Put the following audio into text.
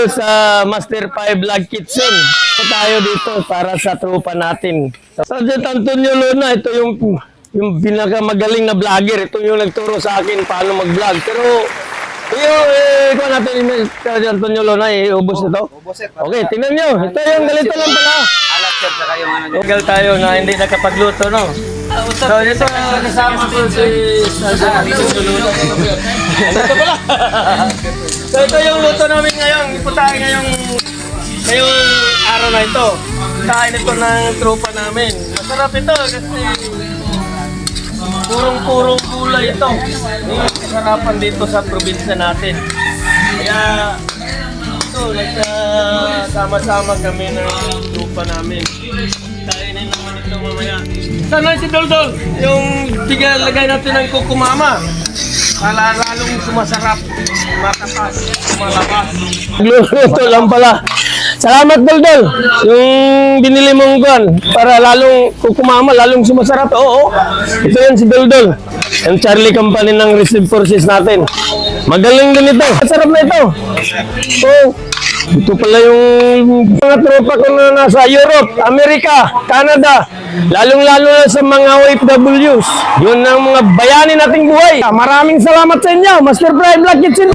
sa Master 5 Vlog Kitchen. Ito tayo dito para sa tropa natin. Sergeant Antonio Luna, ito yung pinakamagaling na vlogger. Ito yung nagturo sa akin paano mag-vlog. Pero kung natin Sergeant Antonio Luna, ubos na to? Ubos ito. Okay, tingnan nyo. Ito yung galito lang pala. Alat sir, saka yung ano nyo. Tagal tayo na hindi nakapagluto, no? So, ito kasama ko si Sergeant Antonio Luna. Ito pala. So, ito yung luto namin ngayon. Iputahin ngayong araw na ito. Kain ito ng tropa namin. Masarap ito kasi purong gulay ito. Yung kasarapan dito sa probinsya natin. Kaya ito, nagsama-sama kami ng tropa namin. Kainin naman ito mamaya. Sana si Doldol, yung lagay natin ng kukumama. Para lalong sumasarap, matapas, malabas. Luto lang pala. Salamat, Doldol. Yung binili mong guan, para lalong kukumama, lalong sumasarap. Oo. Ito yan si Doldol. Yung Charlie Company ng Receive Forces natin. Magaling din ito. Masarap na ito. Oo. Ito pala yung mga tropa ko na nasa Europe, Amerika, Canada. Lalong-lalo na sa mga OFWs. Yun ang mga bayani nating buhay. Maraming salamat sa inyo. Master 5 Vlog Kitchen.